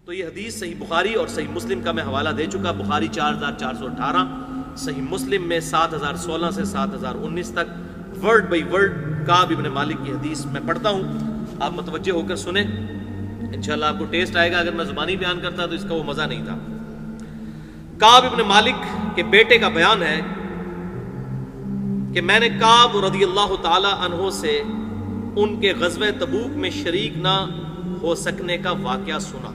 تو یہ حدیث صحیح بخاری اور صحیح مسلم کا میں حوالہ دے چکا. بخاری 4418، صحیح مسلم میں 7016 سے 7019 تک ورڈ بائی ورڈ کعب ابن مالک کی حدیث میں پڑھتا ہوں. آپ متوجہ ہو کر سنیں، انشاءاللہ آپ کو ٹیسٹ آئے گا. اگر میں زبانی بیان کرتا تو اس کا وہ مزہ نہیں تھا. کعب ابن مالک کے بیٹے کا بیان ہے کہ میں نے کعب رضی اللہ تعالی عنہ سے ان کے غزوہ تبوک میں شریک نہ ہو سکنے کا واقعہ سنا.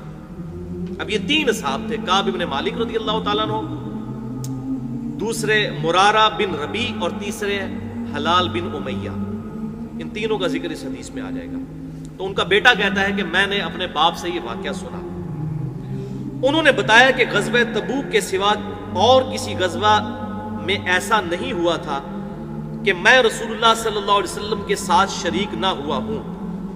اب یہ تین اصحاب تھے، کعب ابن مالک رضی اللہ تعالیٰ عنہ، دوسرے مرارہ بن ربیع اور تیسرے حلال بن امیہ. ان تینوں کا ذکر اس حدیث میں آ جائے گا. تو ان کا بیٹا کہتا ہے کہ میں نے اپنے باپ سے یہ واقعہ سنا. انہوں نے بتایا کہ غزوہ تبوک کے سوا اور کسی غزوہ میں ایسا نہیں ہوا تھا کہ میں رسول اللہ صلی اللہ علیہ وسلم کے ساتھ شریک نہ ہوا ہوں.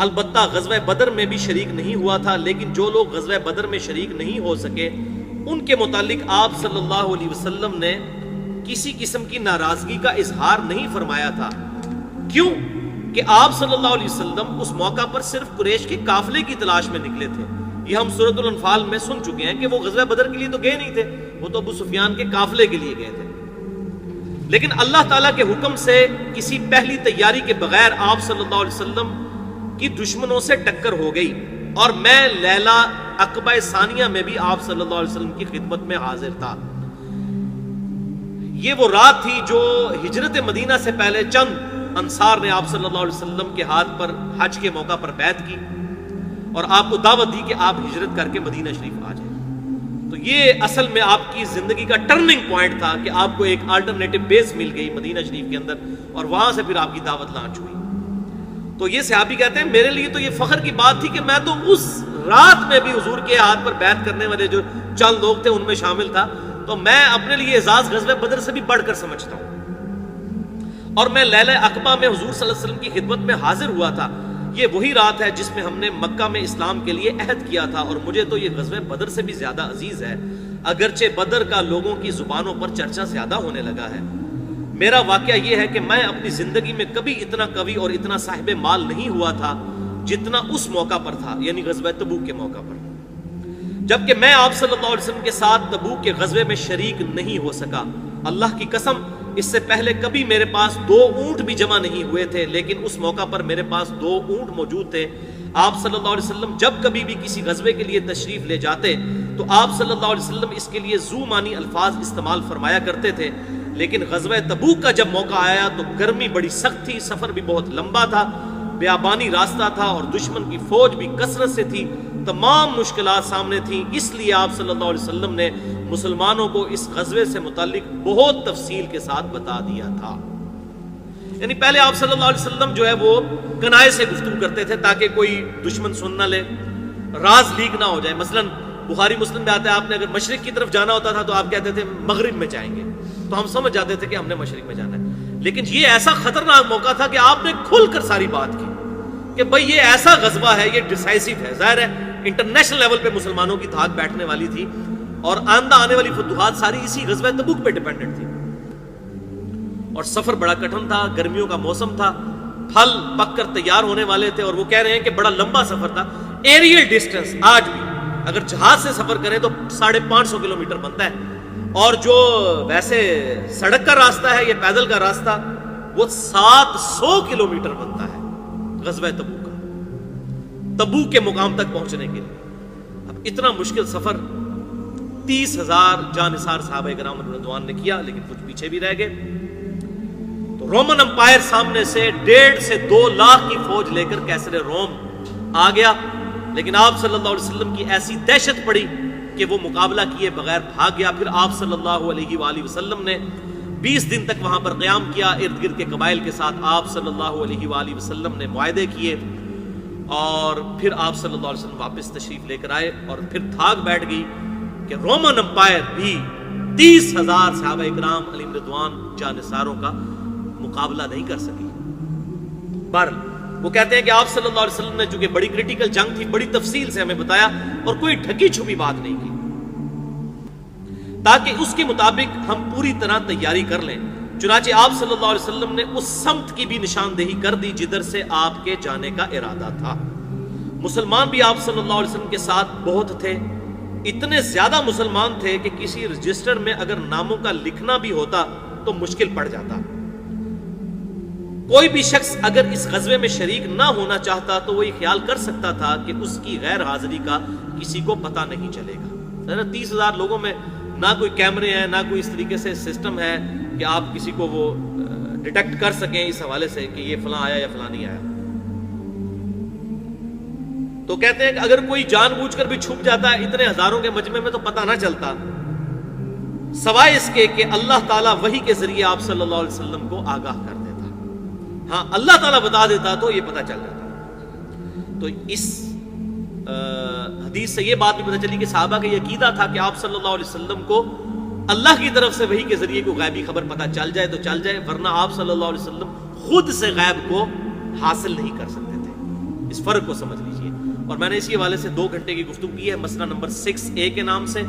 البتہ غزوہ بدر میں بھی شریک نہیں ہوا تھا، لیکن جو لوگ غزوہ بدر میں شریک نہیں ہو سکے ان کے متعلق آپ صلی اللہ علیہ وسلم نے کسی قسم کی ناراضگی کا اظہار نہیں فرمایا تھا. کیوں کہ آپ صلی اللہ علیہ وسلم اس موقع پر صرف قریش کے قافلے کی تلاش میں نکلے تھے. یہ ہم سورۃ الانفال میں سن چکے ہیں کہ وہ غزوہ بدر کے لیے تو گئے نہیں تھے، وہ تو ابو سفیان کے قافلے کے لیے گئے تھے. لیکن اللہ تعالیٰ کے حکم سے کسی پہلی تیاری کے بغیر آپ صلی اللہ علیہ وسلم کی دشمنوں سے ٹکر ہو گئی، اور میں لیلہ عقبہ ثانیہ میں بھی آپ صلی اللہ علیہ وسلم کی خدمت میں حاضر تھا. یہ وہ رات تھی جو ہجرت مدینہ سے پہلے چند انصار نے آپ صلی اللہ علیہ وسلم کے ہاتھ پر حج کے موقع پر بیعت کی اور آپ کو دعوت دی کہ آپ ہجرت کر کے مدینہ شریف آ جائیں. تو یہ اصل میں آپ کی زندگی کا ٹرننگ پوائنٹ تھا کہ آپ کو ایک الٹرنیٹو بیس مل گئی مدینہ شریف کے اندر، اور وہاں سے پھر آپ کی دعوت لانچ ہوئی. تو یہ صحابی کہتے ہیں میرے لیے تو یہ فخر کی بات تھی کہ میں تو اس رات میں بھی حضور کے ہاتھ پر بیعت کرنے والے جو چند لوگ تھے ان میں شامل تھا. تو میں اپنے لیے اعزاز غزوہ بدر سے بھی بڑھ کر سمجھتا ہوں. اور میں لیلہ عقبہ میں حضور صلی اللہ علیہ وسلم کی خدمت میں حاضر ہوا تھا. یہ وہی رات ہے جس میں ہم نے مکہ میں اسلام کے لیے عہد کیا تھا، اور مجھے تو یہ غزوہ بدر سے بھی زیادہ عزیز ہے، اگرچہ بدر کا لوگوں کی زبانوں پر چرچا زیادہ ہونے لگا ہے. میرا واقعہ یہ ہے کہ میں اپنی زندگی میں کبھی اتنا قوی اور اتنا صاحب مال نہیں ہوا تھا جتنا اس موقع پر تھا، یعنی غزوہ تبوک کے موقع پر. جبکہ میں آپ صلی اللہ علیہ وسلم کے ساتھ تبوک کے غزوے میں شریک نہیں ہو سکا. اللہ کی قسم اس سے پہلے کبھی میرے پاس 2 اونٹ بھی جمع نہیں ہوئے تھے، لیکن اس موقع پر میرے پاس 2 اونٹ موجود تھے. آپ صلی اللہ علیہ وسلم جب کبھی بھی کسی غزوے کے لیے تشریف لے جاتے تو آپ صلی اللہ علیہ وسلم اس کے لیے ذو معنی الفاظ استعمال فرمایا کرتے تھے. لیکن غزوہ تبوک کا جب موقع آیا تو گرمی بڑی سخت تھی، سفر بھی بہت لمبا تھا، بیابانی راستہ تھا اور دشمن کی فوج بھی کثرت سے تھی، تمام مشکلات سامنے تھیں. اس لیے آپ صلی اللہ علیہ وسلم نے مسلمانوں کو اس غزوے سے متعلق بہت تفصیل کے ساتھ بتا دیا تھا. یعنی پہلے آپ صلی اللہ علیہ وسلم جو ہے وہ کنائے سے گفتگو کرتے تھے تاکہ کوئی دشمن سن نہ لے، راز لیک نہ ہو جائے. مثلا بخاری مسلم میں آتا ہے آپ نے اگر مشرق کی طرف جانا ہوتا تھا تو آپ کہتے تھے مغرب میں جائیں گے، تو ہم سمجھ جاتے تھے کہ ہم نے مشرق میں جانا ہے. لیکن یہ ایسا خطرناک موقع تھا کہ آپ نے کھل کر ساری بات کی کہ بھئی یہ ایسا غزوہ ہے، یہ ڈیسائسو ہے. ظاہر ہے انٹرنیشنل لیول پہ مسلمانوں کی دھاک بیٹھنے والی تھی اور آئندہ آنے والی فتوحات ساری اسی غزوہ تبوک پہ ڈیپینڈنٹ تھی. اور سفر بڑا کٹھن تھا، گرمیوں کا موسم تھا، پھل پک کر تیار ہونے والے تھے، اور وہ کہہ رہے ہیں کہ بڑا لمبا سفر تھا. ایریل ڈسٹنس آج بھی اگر جہاز سے سفر کریں تو 550 کلومیٹر بنتا ہے، اور جو ویسے سڑک کا راستہ ہے یا پیدل کا راستہ وہ 700 کلومیٹر بنتا ہے غزوہ تبوک کا، تبوک کے مقام تک پہنچنے کے لیے. اب اتنا مشکل سفر 30,000 جانثار صحابہ کرام رضوان نے کیا، لیکن کچھ پیچھے بھی رہ گئے. تو رومن امپائر سامنے سے 1.5 سے 2 لاکھ کی فوج لے کر کیسر روم آ گیا، لیکن آپ صلی اللہ علیہ وسلم کی ایسی دہشت پڑی کہ وہ مقابلہ کیے بغیر بھاگ گیا. پھر آپ صلی اللہ علیہ وآلہ وسلم نے 20 دن تک وہاں پر قیام کیا، ارد گرد کے قبائل کے ساتھ آپ صلی اللہ علیہ وآلہ وسلم نے معاہدے کیے، اور پھر آپ صلی اللہ علیہ وسلم واپس تشریف لے کر آئے. اور پھر دھاگ بیٹھ گئی کہ رومن امپائر بھی 30,000 صحابہ اکرام علیہم رضوان جانثاروں کا مقابلہ نہیں کر سکی. بہرحال وہ کہتے ہیں کہ آپ صلی اللہ علیہ وسلم نے چونکہ بڑی کریٹیکل جنگ تھی، بڑی تفصیل سے ہمیں بتایا اور کوئی ڈھکی چھپی بات نہیں کی، تاکہ اس کے مطابق ہم پوری طرح تیاری کر لیں. چنانچہ آپ صلی اللہ علیہ وسلم نے اس سمت کی بھی نشاندہی کر دی جدھر سے آپ کے جانے کا ارادہ تھا. مسلمان بھی آپ صلی اللہ علیہ وسلم کے ساتھ بہت تھے، اتنے زیادہ مسلمان تھے کہ کسی رجسٹر میں اگر ناموں کا لکھنا بھی ہوتا تو مشکل پڑ جاتا. کوئی بھی شخص اگر اس غزوے میں شریک نہ ہونا چاہتا تو وہ یہ خیال کر سکتا تھا کہ اس کی غیر حاضری کا کسی کو پتہ نہیں چلے گا. 30,000 لوگوں میں نہ کوئی کیمرے ہیں، نہ کوئی اس طریقے سے سسٹم ہے کہ آپ کسی کو وہ ڈیٹیکٹ کر سکیں اس حوالے سے کہ یہ فلاں آیا یا فلاں نہیں آیا. تو کہتے ہیں کہ اگر کوئی جان بوجھ کر بھی چھپ جاتا ہے اتنے ہزاروں کے مجمع میں تو پتہ نہ چلتا، سوائے اس کے کہ اللہ تعالیٰ وحی کے ذریعے آپ صلی اللہ علیہ وسلم کو آگاہ کر دیتا. ہاں اللہ تعالیٰ بتا دیتا تو یہ پتہ چل جاتا. تو اس حدیث سے یہ بات بھی پتہ چلی کہ صحابہ کا یہ عقیدہ تھا کہ آپ صلی اللہ علیہ وسلم کو اللہ کی طرف سے وحی کے ذریعے کو غیبی خبر پتہ چل جائے تو چل جائے، ورنہ آپ صلی اللہ علیہ وسلم خود سے غیب کو حاصل نہیں کر سکتے تھے. اس فرق کو سمجھ لیجئے. اور میں نے اسی حوالے سے 2 گھنٹے کی گفتگو کی ہے مسئلہ نمبر 6A کے نام سے،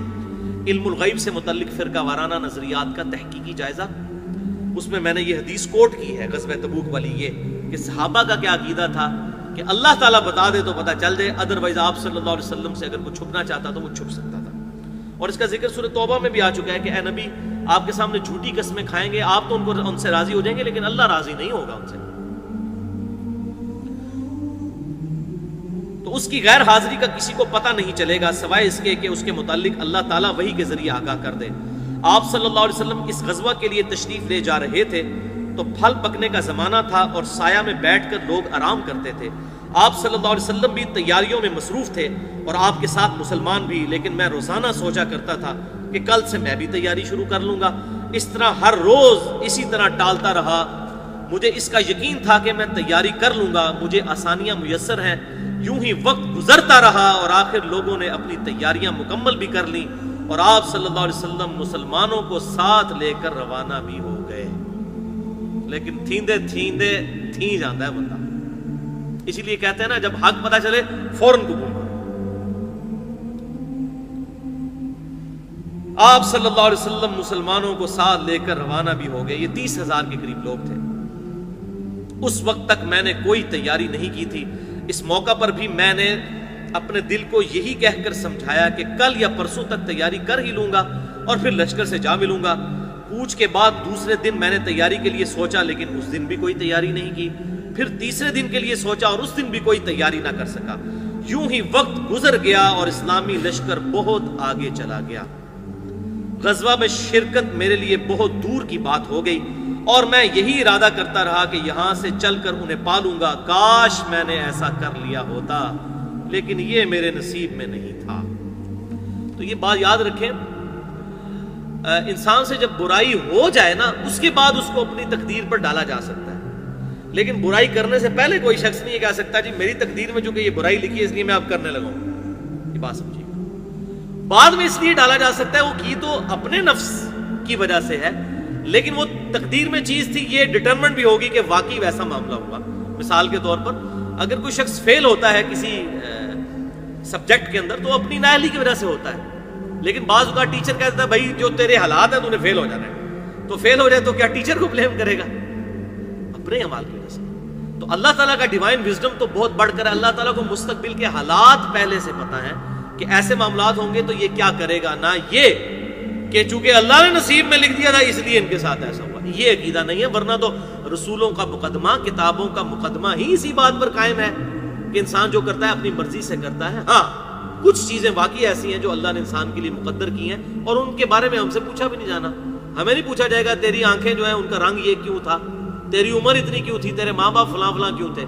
علم الغیب سے متعلق فرقہ وارانہ نظریات کا تحقیقی جائزہ. اس میں نے یہ حدیث کوٹ کی ہے غزوہ تبوک والی، یہ کہ صحابہ کا کیا عقیدہ تھا کہ اللہ تعالیٰ بتا دے تو پتہ چل جائے، ادروائز آپ صلی اللہ علیہ وسلم سے اگر کوئی چھپنا چاہتا تو وہ چھپ سکتا تھا. اور اس کا ذکر سورہ توبہ میں بھی آ چکا ہے کہ اے نبی آپ کے سامنے جھوٹی قسمیں کھائیں گے، آپ تو ان سے راضی ہو جائیں گے لیکن اللہ راضی نہیں ہوگا ان سے. تو اس کی غیر حاضری کا کسی کو پتہ نہیں چلے گا سوائے اس کے کہ اس کے متعلق اللہ تعالیٰ وحی کے ذریعے آگاہ کر دے. آپ صلی اللہ علیہ وسلم اس غزوہ کے لیے تشریف لے جا رہے تھے تو پھل پکنے کا زمانہ تھا اور سایہ میں بیٹھ کر لوگ آرام کرتے تھے. آپ صلی اللہ علیہ وسلم بھی تیاریوں میں مصروف تھے اور آپ کے ساتھ مسلمان بھی، لیکن میں روزانہ سوچا کرتا تھا کہ کل سے میں بھی تیاری شروع کر لوں گا. اس طرح ہر روز اسی طرح ٹالتا رہا. مجھے اس کا یقین تھا کہ میں تیاری کر لوں گا، مجھے آسانیاں میسر ہیں. یوں ہی وقت گزرتا رہا اور آخر لوگوں نے اپنی تیاریاں مکمل بھی کر لیں اور آپ صلی اللہ علیہ وسلم مسلمانوں کو ساتھ لے کر روانہ بھی ہو گئے. لیکن تھیندے تھیندے تھی جاتا ہے بندہ. اسی لیے کہتے ہیں نا جب حق پتہ چلے فوراً قبول کرو. آپ صلی اللہ علیہ وسلم مسلمانوں کو ساتھ لے کر روانہ بھی ہو گئے. یہ 30,000 کے قریب لوگ تھے. اس وقت تک میں نے کوئی تیاری نہیں کی تھی. اس موقع پر بھی میں نے اپنے دل کو یہی کہہ کر سمجھایا کہ کل یا پرسوں تک تیاری کر ہی لوں گا اور پھر لشکر سے جا ملوں گا. کوچ کے بعد دوسرے دن میں نے تیاری کے لیے سوچا لیکن اس دن بھی کوئی تیاری نہیں کی. پھر تیسرے دن کے لیے سوچا اور اس دن بھی کوئی تیاری نہ کر سکا. یوں ہی وقت گزر گیا اور اسلامی لشکر بہت آگے چلا گیا. غزوہ میں شرکت میرے لیے بہت دور کی بات ہو گئی اور میں یہی ارادہ کرتا رہا کہ یہاں سے چل کر انہیں پالوں گا. کاش میں نے ایسا کر لیا ہوتا لیکن یہ میرے نصیب میں نہیں تھا. تو یہ بات یاد رکھیں، انسان سے جب برائی ہو جائے نا اس کے بعد اس کو اپنی تقدیر پر ڈالا جا سکتا ہے، لیکن برائی کرنے سے پہلے کوئی شخص نہیں کہہ سکتا جی میری تقدیر میں جو کہ یہ برائی لکھی ہے اس لیے میں اب کرنے لگا ہوں. یہ بات سمجھیے گا. بعد میں اس لیے ڈالا جا سکتا ہے وہ کی تو اپنے نفس کی وجہ سے ہے لیکن وہ تقدیر میں چیز تھی، یہ ڈٹرمنٹ بھی ہوگی کہ واقعی ویسا معاملہ ہوگا. مثال کے طور پر اگر کوئی شخص فیل ہوتا ہے کسی سبجیکٹ کے اندر تو اپنی نااہلی کی وجہ سے ہوتا ہے، لیکن بعض اوقات ٹیچر کہتا ہے بھائی جو تیرے حالات ہیں تو نے فیل ہو جانا ہے. تو فیل ہو جائے تو کیا ٹیچر کو بلیم کرے گا؟ اپنے اعمال کی وجہ سے. تو اللہ تعالیٰ کا ڈیوائن وزڈم تو بہت بڑھ کر ہے. اللہ تعالیٰ کو مستقبل کے حالات پہلے سے پتہ ہے کہ ایسے معاملات ہوں گے تو یہ کیا کرے گا، نہ یہ کہ چونکہ اللہ نے نصیب میں لکھ دیا تھا اس لیے ان کے ساتھ ایسا ہوا. یہ عقیدہ نہیں ہے، ورنہ تو رسولوں کا مقدمہ، کتابوں کا مقدمہ ہی اسی بات پر قائم ہے کہ انسان جو کرتا ہے اپنی مرضی سے کرتا ہے. ہاں کچھ چیزیں واقعی ایسی ہیں جو اللہ نے انسان کے لیے مقدر کی ہیں اور ان کے بارے میں ہم سے پوچھا بھی نہیں جانا. ہمیں نہیں پوچھا جائے گا تیری آنکھیں جو ہیں ان کا رنگ یہ کیوں تھا، تیری عمر اتنی کیوں تھی، تیرے ماں باپ فلاں فلاں کیوں تھے.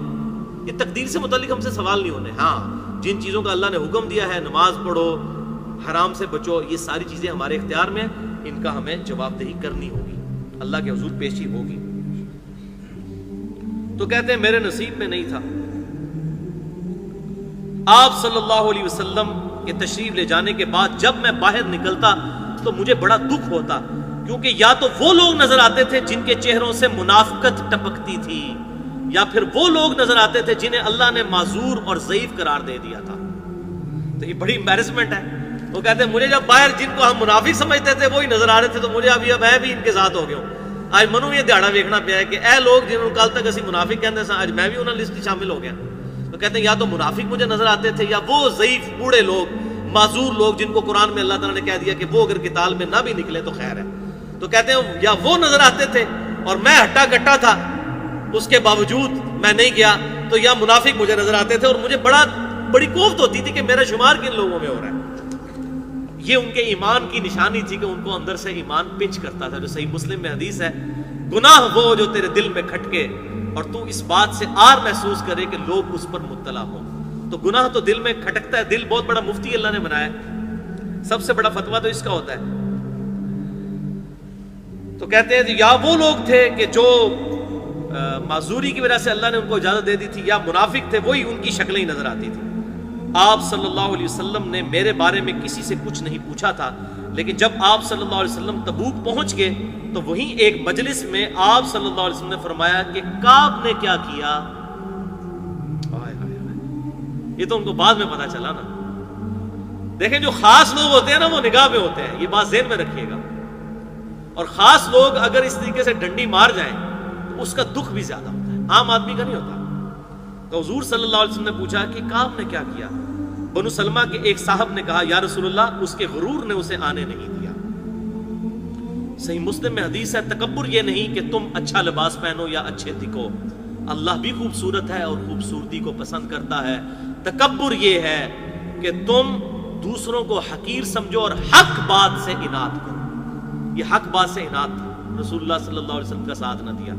یہ تقدیر سے متعلق ہم سے سوال نہیں ہونے. ہاں جن چیزوں کا اللہ نے حکم دیا ہے، نماز پڑھو، حرام سے بچو، یہ ساری چیزیں ہمارے اختیار میں ہیں، ان کا ہمیں جواب دہی کرنی ہوگی، اللہ کے حضور پیشی ہوگی. تو کہتے ہیں میرے نصیب میں نہیں تھا. آپ صلی اللہ علیہ وسلم کے تشریف لے جانے کے بعد جب میں باہر نکلتا تو مجھے بڑا دکھ ہوتا، کیونکہ یا تو وہ لوگ نظر آتے تھے جن کے چہروں سے منافقت ٹپکتی تھی، یا پھر وہ لوگ نظر آتے تھے جنہیں اللہ نے معذور اور ضعیف قرار دے دیا تھا. تو یہ بڑی امبیرسمنٹ ہے. وہ کہتے ہیں مجھے جب باہر جن کو ہم منافق سمجھتے تھے وہی نظر آ رہے تھے تو مجھے اب میں بھی ان کے ساتھ ہو گیا ہوں. آج منو یہ دیہڑا ویکھنا پیا ہے کہ اے لوگ جنہوں کل تک اسی منافق کہتے ہیں آج میں بھی انہوں لسٹ شامل ہو گیا. تو کہتے ہیں یا تو منافق مجھے نظر آتے تھے یا وہ ضعیف بوڑھے لوگ معذور لوگ جن کو قرآن میں اللہ تعالیٰ نے کہہ دیا کہ وہ اگر قتال میں نہ بھی نکلے تو خیر ہے، تو کہتے ہیں یا وہ نظر آتے تھے اور میں ہٹا کٹا تھا اس کے باوجود میں نہیں گیا، تو یا منافق مجھے نظر آتے تھے اور مجھے بڑی کوفت ہوتی تھی کہ میرا شمار کن لوگوں میں ہو رہا ہے۔ یہ ان کے ایمان کی نشانی تھی کہ ان کو اندر سے ایمان پنچ کرتا تھا، جو صحیح مسلم میں حدیث ہے، گناہ وہ جو تیرے دل میں کھٹکے اور تو اس بات سے آر محسوس کرے کہ لوگ اس پر مبتلا ہوں۔ تو گناہ تو دل میں کھٹکتا ہے، دل بہت بڑا مفتی اللہ نے بنایا ہے، سب سے بڑا فتویٰ تو اس کا ہوتا ہے۔ تو کہتے ہیں یا وہ لوگ تھے کہ جو معذوری کی وجہ سے اللہ نے ان کو اجازت دے دی تھی، یا منافق تھے، وہی ان کی شکلیں ہی نظر آتی تھی۔ آپ صلی اللہ علیہ وسلم نے میرے بارے میں کسی سے کچھ نہیں پوچھا تھا، لیکن جب آپ صلی اللہ علیہ وسلم تبوک پہنچ گئے تو وہیں ایک مجلس میں آپ صلی اللہ علیہ وسلم نے فرمایا کہ کعب نے کیا کیا۔ یہ تو ان کو بعد میں پتا چلا نا۔ دیکھیں جو خاص لوگ ہوتے ہیں نا وہ نگاہ میں ہوتے ہیں، یہ بات ذہن میں رکھیے گا، اور خاص لوگ اگر اس طریقے سے ڈنڈی مار جائیں تو اس کا دکھ بھی زیادہ ہوتا ہے، عام آدمی کا نہیں ہوتا۔ تو حضور صلی اللہ علیہ وسلم نے پوچھا کہ کعب نے کیا کیا؟ بنو سلمہ کے ایک صاحب نے کہا یا رسول اللہ اس کے غرور نے اسے آنے نہیں دیا۔ صحیح مسلم میں حدیث ہے تکبر یہ نہیں کہ تم اچھا لباس پہنو یا اچھے دکھو، اللہ بھی خوبصورت ہے اور خوبصورتی کو پسند کرتا ہے، تکبر یہ ہے کہ تم دوسروں کو حقیر سمجھو اور حق بات سے اناد کرو۔ یہ حق بات سے اناد تھا، رسول اللہ صلی اللہ علیہ وسلم کا ساتھ نہ دیا،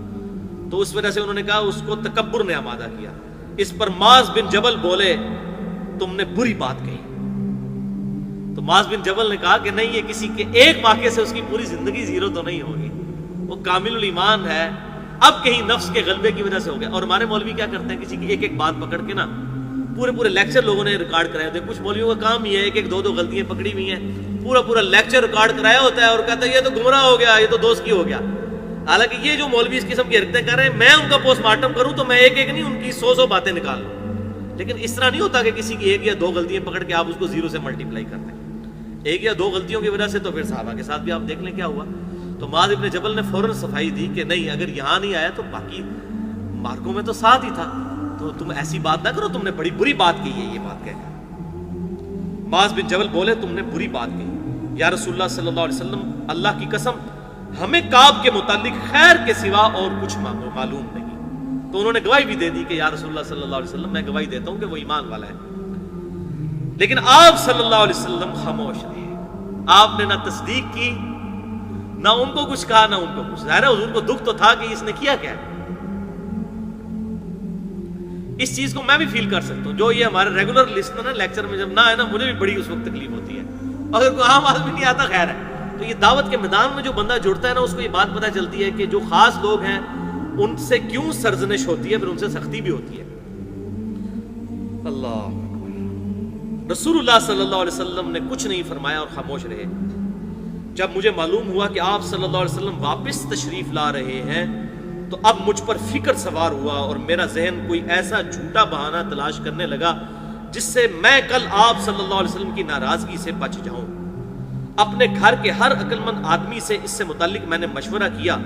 تو اس وجہ سے انہوں نے کہا اس کو تکبر نے آمادہ کیا۔ اس پر معاذ بن جبل بولے تم نے بری بات کہی، تو معاذ بن جبل نے کہا کہ نہیں، یہ کسی کے ایک واقعے سے اس کی پوری زندگی زیرو تو نہیں ہوگی، وہ کامل الایمان ہے، اب کہیں نفس کے غلبے کی وجہ سے ہو گیا۔ اور ہمارے مولوی کیا کرتے ہیں، کسی کی ایک ایک بات پکڑ کے نا پورے لیکچر لوگوں نے ریکارڈ کرائے ہوتے ہیں، کچھ مولویوں کا کام ہی ہے ایک دو غلطیاں پکڑی ہوئی ہیں، پورا لیکچر ریکارڈ کرایا ہوتا ہے اور کہتا ہے یہ تو گمراہ ہو گیا، یہ تو دوست کی ہو گیا۔ حالانکہ یہ جو مولوی اس قسم کی حرکتیں کر رہے ہیں، میں ان کا پوسٹ مارٹم کروں تو میں ایک ایک نہیں، ان کی 100 باتیں نکال لوں، لیکن اس طرح نہیں ہوتا کہ کسی کی ایک یا دو غلطیاں پکڑ کے آپ اس کو زیرو سے ملٹیپلائی کرتے ہیں۔ ایک یا دو غلطیوں کی وجہ سے تو پھر صحابہ کے ساتھ بھی آپ دیکھ لیں کیا ہوا۔ تو معاذ ابن جبل نے فوراً صفائی دی کہ نہیں، اگر یہاں نہیں آیا تو باقی مارکوں میں تو ساتھ ہی تھا، تو تم ایسی بات نہ کرو، تم نے بڑی بری بات کی ہے یہ بات کہہ کر۔ معاذ بن جبل بولے تم نے بری بات کی، یا رسول اللہ صلی اللہ علیہ وسلم اللہ کی قسم ہمیں کعب کے متعلق خیر کے سوا اور کچھ معلوم نہیں۔ تو انہوں نے گواہی بھی دے دی کہ یا رسول اللہ صلی اللہ علیہ وسلم میں گواہی دیتا ہوں کہ وہ ایمان والا ہے، لیکن آپ صلی اللہ علیہ وسلم خاموش رہے، آپ نے نہ تصدیق کی، نہ ان کو کچھ کہا، نہ ان کو کچھ۔ ظاہر ہے حضور کو دکھ تو تھا کہ اس نے کیا کیا ہے۔ اس چیز کو میں بھی فیل کر سکتا ہوں، جو یہ ہمارے ریگولر لسنر نا لیکچر میں جب نہ آئے نا، مجھے بھی بڑی اس وقت تکلیف ہوتی ہے، اگر کوئی عام آدمی نہیں آتا خیر ہے۔ تو یہ دعوت کے میدان میں جو بندہ جڑتا ہے نا، اس کو یہ بات پتہ چلتی ہے کہ جو خاص لوگ ہیں ان سے کیوں سرزنش ہوتی ہے، پھر ان سے سختی بھی ہوتی ہے۔ اللہ اکبر۔ رسول اللہ صلی اللہ علیہ وسلم نے کچھ نہیں فرمایا اور خاموش رہے۔ جب مجھے معلوم ہوا کہ آپ صلی اللہ علیہ وسلم واپس تشریف لا رہے ہیں تو اب مجھ پر فکر سوار ہوا اور میرا ذہن کوئی ایسا جھوٹا بہانہ تلاش کرنے لگا جس سے میں کل آپ صلی اللہ علیہ وسلم کی ناراضگی سے بچ جاؤں۔ اپنے گھر کے ہر عقل مند آدمی سے اس سے متعلق میں نے مشورہ کیا،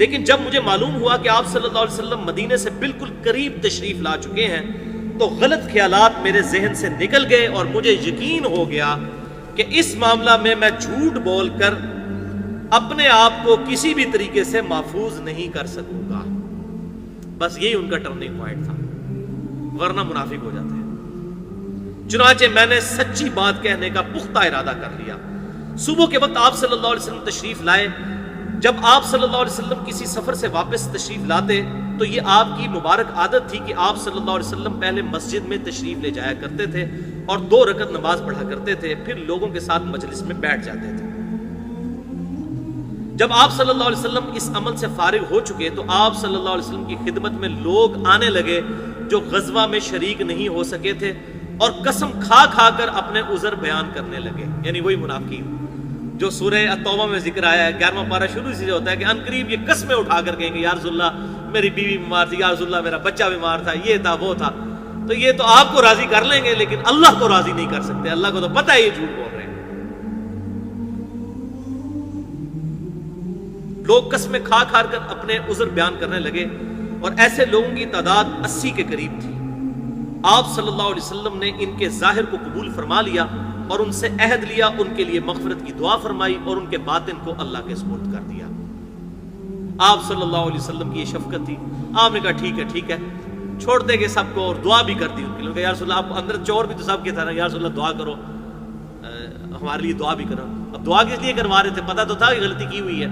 لیکن جب مجھے معلوم ہوا کہ آپ صلی اللہ علیہ وسلم مدینے سے بالکل قریب تشریف لا چکے ہیں تو غلط خیالات میرے ذہن سے نکل گئے اور مجھے یقین ہو گیا کہ اس معاملہ میں جھوٹ بول کر اپنے آپ کو کسی بھی طریقے سے محفوظ نہیں کر سکوں گا۔ بس یہی ان کا ٹرننگ پوائنٹ تھا، ورنہ منافق ہو جاتے ہیں۔ چنانچہ میں نے سچی بات کہنے کا پختہ ارادہ کر لیا۔ صبح کے وقت آپ صلی اللہ علیہ وسلم تشریف لائے۔ جب آپ صلی اللہ علیہ وسلم کسی سفر سے واپس تشریف لاتے تو یہ آپ کی مبارک عادت تھی کہ آپ صلی اللہ علیہ وسلم پہلے مسجد میں تشریف لے جایا کرتے تھے اور 2 رکعت نماز پڑھا کرتے تھے، پھر لوگوں کے ساتھ مجلس میں بیٹھ جاتے تھے۔ جب آپ صلی اللہ علیہ وسلم اس عمل سے فارغ ہو چکے تو آپ صلی اللہ علیہ وسلم کی خدمت میں لوگ آنے لگے جو غزوہ میں شریک نہیں ہو سکے تھے اور قسم کھا کھا کر اپنے عذر بیان کرنے لگے، یعنی وہی منافقین جو سورہ التوبہ میں ذکر آیا ہے، 11واں پارہ شروع سے ہوتا ہے کہ ان قریب یہ قسمیں اٹھا کر کہیں گے یا رسول اللہ میری بیوی بیمار تھی، یا رسول اللہ میرا بچہ بیمار تھا، یہ تھا وہ تھا۔ تو یہ تو آپ کو راضی کر لیں گے لیکن اللہ کو راضی نہیں کر سکتے، اللہ کو تو پتہ ہے یہ جھوٹ بول رہے ہیں۔ لوگ قسمیں کھا کھا کر اپنے عذر بیان کرنے لگے اور ایسے لوگوں کی تعداد 80 کے قریب تھی۔ آپ صلی اللہ علیہ وسلم نے ان کے ظاہر کو قبول فرما لیا اور ان سے عہد لیا، ان کے لیے مغفرت کی دعا فرمائی اور ان کے باطن کو اللہ کے سپرد کر دیا۔ آپ صلی اللہ علیہ وسلم کی یہ شفقت تھی، آپ نے کہا ٹھیک ہے چھوڑ دے گے سب کو، اور دعا بھی کر دی ان کے لیے۔ یا رسول اللہ، آپ اندر چور بھی تو سب کے تھا نا، یا رسول اللہ دعا کرو، ہمارے لیے دعا بھی کرو۔ اب دعا کس لیے کروا رہے تھے؟ پتہ تو تھا کہ غلطی کی ہوئی ہے،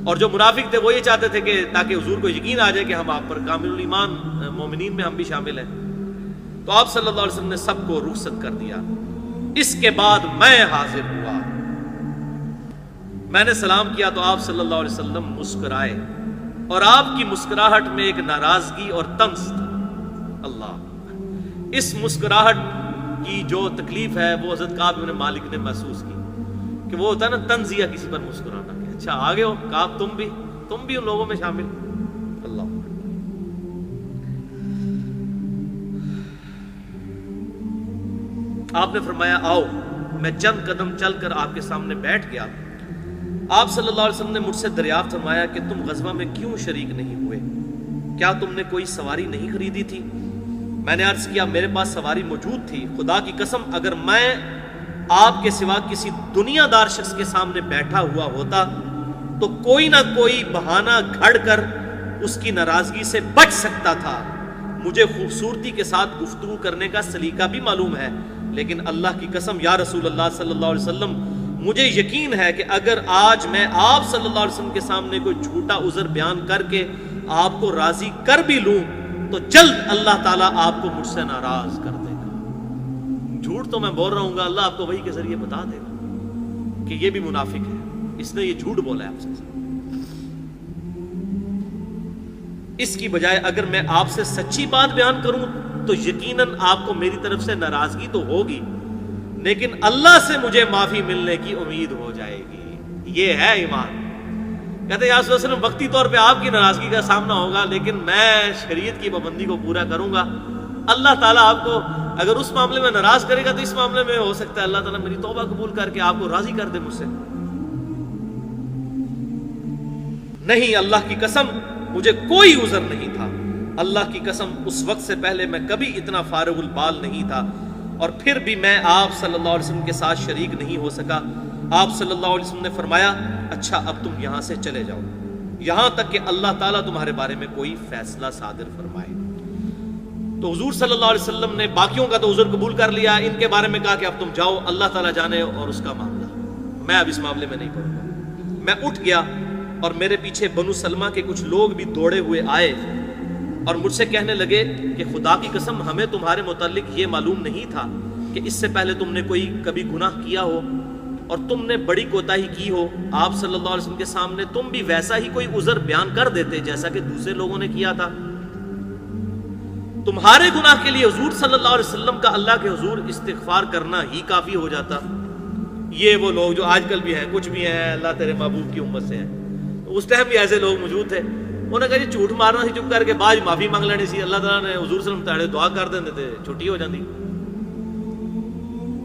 اور جو منافق تھے وہ یہ چاہتے تھے کہ تاکہ حضور کو یقین آ جائے کہ ہم آپ پر کامل الایمان مومنین میں ہم بھی شامل ہیں۔ تو آپ صلی اللہ علیہ وسلم نے سب کو رخصت کر دیا۔ اس کے بعد میں حاضر ہوا، میں نے سلام کیا تو آپ صلی اللہ علیہ وسلم مسکرائے، اور آپ کی مسکراہٹ میں ایک ناراضگی اور طنز تھا۔ اللہ، اس مسکراہٹ کی جو تکلیف ہے وہ حضرت کعب بن مالک نے محسوس کی، کہ وہ ہوتا ہے نا طنزیہ کسی پر مسکرانا، کہ اچھا آگے ہو کعب، تم بھی ان لوگوں میں شامل۔ اللہ، آپ نے فرمایا آؤ، میں چند قدم چل کر آپ کے سامنے بیٹھ گیا۔ آپ صلی اللہ علیہ وسلم نے مجھ سے دریافت فرمایا کہ تم غزوہ میں کیوں شریک نہیں ہوئے؟ کیا تم نے کوئی سواری نہیں خریدی تھی؟ میں نے عرض کیا میرے پاس سواری موجود تھی، خدا کی قسم اگر میں آپ کے سوا کسی دنیا دار شخص کے سامنے بیٹھا ہوا ہوتا تو کوئی نہ کوئی بہانہ گھڑ کر اس کی ناراضگی سے بچ سکتا تھا۔ مجھے خوبصورتی کے ساتھ گفتگو کرنے کا سلیقہ بھی معلوم ہے، لیکن اللہ کی قسم یا رسول اللہ صلی اللہ علیہ وسلم، مجھے یقین ہے کہ اگر آج میں آپ صلی اللہ علیہ وسلم کے سامنے کوئی جھوٹا عذر بیان کر کے آپ کو راضی کر بھی لوں تو جلد اللہ تعالیٰ آپ کو مجھ سے ناراض کر دے گا۔ جھوٹ تو میں بول رہا ہوں گا، اللہ آپ کو وحی کے ذریعے بتا دے گا کہ یہ بھی منافق ہے، اس نے یہ جھوٹ بولا ہے آپ سے۔ اس کی بجائے اگر میں آپ سے سچی بات بیان کروں تو یقیناً آپ کو میری طرف سے ناراضگی تو ہوگی، لیکن اللہ سے مجھے معافی ملنے کی امید ہو جائے گی۔ یہ ہے ایمان۔ کہتے ہیں یا رسول اللہ صلی اللہ علیہ وسلم وقتی طور پہ آپ کی ناراضگی کا سامنا ہوگا، لیکن میں شریعت کی پابندی کو پورا کروں گا۔ اللہ تعالیٰ آپ کو اگر اس معاملے میں ناراض کرے گا تو اس معاملے میں ہو سکتا ہے اللہ تعالیٰ میری توبہ قبول کر کے آپ کو راضی کر دے مجھ سے۔ نہیں، اللہ کی قسم مجھے کوئی عذر نہیں تھا، اللہ کی قسم اس وقت سے پہلے میں کبھی اتنا فارغ البال نہیں تھا، اور پھر بھی میں آپ صلی اللہ علیہ وسلم کے ساتھ شریک نہیں ہو سکا۔ آپ صلی اللہ علیہ وسلم نے فرمایا اچھا اب تم یہاں سے چلے جاؤ یہاں تک کہ اللہ تعالیٰ تمہارے بارے میں کوئی فیصلہ صادر فرمائے۔ تو حضور صلی اللہ علیہ وسلم نے باقیوں کا تو عذر قبول کر لیا، ان کے بارے میں کہا کہ اب تم جاؤ، اللہ تعالیٰ جانے اور اس کا معاملہ، میں اب اس معاملے میں نہیں پڑوں گا۔ میں اٹھ گیا اور میرے پیچھے بنو سلمہ کے کچھ لوگ بھی دوڑے ہوئے آئے اور مجھ سے کہنے لگے کہ خدا کی قسم ہمیں تمہارے متعلق یہ معلوم نہیں تھا کہ اس سے پہلے تم نے کبھی گناہ کیا ہو اور تم نے بڑی کوتاہی کی ہو۔ آپ صلی اللہ علیہ وسلم کے سامنے تم بھی ویسا ہی کوئی عذر بیان کر دیتے جیسا کہ دوسرے لوگوں نے کیا تھا۔ تمہارے گناہ کے لیے حضور صلی اللہ علیہ وسلم کا اللہ کے حضور استغفار کرنا ہی کافی ہو جاتا۔ یہ وہ لوگ جو آج کل بھی ہیں، کچھ بھی ہیں اللہ تیرے محبوب کی امت سے ہیں، اس ٹائم بھی ایسے لوگ موجود تھے۔ انہوں نے کہا جی جھوٹ مارنا سی چپ کر کے بعد معافی مانگ لینی سی، اللہ تعالیٰ نے حضور صلی اللہ علیہ وسلم دعا کر دیندے تھے، چھٹی ہو جاتی۔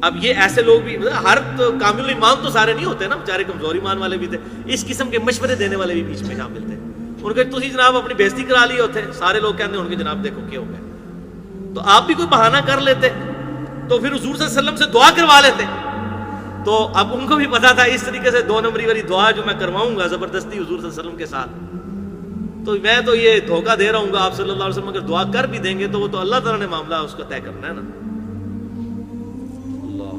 اب یہ ایسے لوگ بھی، ہر کامل ایمان تو سارے نہیں ہوتے نا، بیچارے کمزور ایمان والے بھی تھے، اس قسم کے مشورے دینے والے بھی بیچ میں شامل تھے۔ ان کے تسی جناب اپنی بےزتی کرا لی ہوتے، سارے لوگ کہتے ہیں ان کے جناب دیکھو کیا ہو گیا، تو آپ بھی کوئی بہانہ کر لیتے تو پھر حضور صلی اللہ علیہ وسلم سے دعا کروا لیتے۔ تو اب ان کو بھی پتا تھا اس طریقے سے 2 نمبری والی دعا جو میں کرواؤں گا زبردستی حضور صلی اللہ علیہ وسلم کے ساتھ، تو میں تو یہ دھوکہ دے رہا ہوں گا۔ آپ صلی اللہ علیہ وسلم اگر دعا کر بھی دیں گے تو وہ تو اللہ تعالیٰ نے معاملہ اس کو طے کرنا ہے نا۔ اللہ،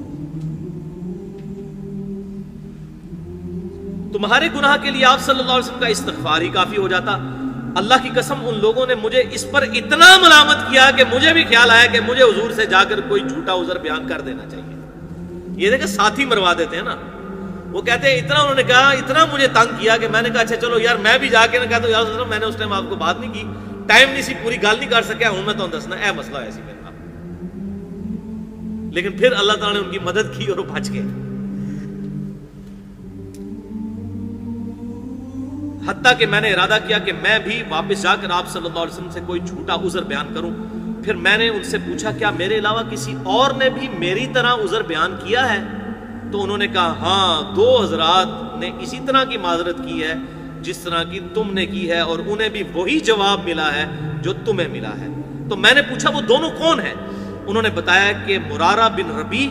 تمہارے گناہ کے لیے آپ صلی اللہ علیہ وسلم کا استغفار ہی کافی ہو جاتا۔ اللہ کی قسم ان لوگوں نے مجھے اس پر اتنا ملامت کیا کہ مجھے بھی خیال آیا کہ مجھے حضور سے جا کر کوئی جھوٹا عذر بیان کر دینا چاہیے۔ یہ دیکھیں ساتھی مروا دیتے ہیں نا، وہ کہتے ہیں اتنا انہوں نے کہا، اتنا مجھے تنگ کیا کہ میں نے کہا اچھا چلو یار میں بھی جا کے نہ کہتا یار میں نے اس ٹائم آپ کو بات نہیں کی، ٹائم نہیں سی، پوری گل نہیں کر سکیا، ہوں میں تو دسنا اے مسئلہ ہے سی میرے نال۔ لیکن پھر اللہ تعالیٰ نے ان کی مدد کی اور وہ بچ گئے۔ حتیٰ کہ میں نے ارادہ کیا کہ میں بھی واپس جا کر آپ صلی اللہ علیہ وسلم سے کوئی جھوٹا عذر بیان کروں۔ پھر میں نے ان سے پوچھا کیا میرے علاوہ کسی اور نے بھی میری طرح عذر بیان کیا ہے؟ تو انہوں نے کہا ہاں 2 حضرات نے اسی طرح کی معذرت کی ہے جس طرح کی تم نے کی ہے، اور انہیں بھی وہی جواب ملا ہے جو تمہیں ملا ہے۔ تو میں نے پوچھا وہ دونوں کون ہیں؟ انہوں نے بتایا کہ مرارہ بن ربیع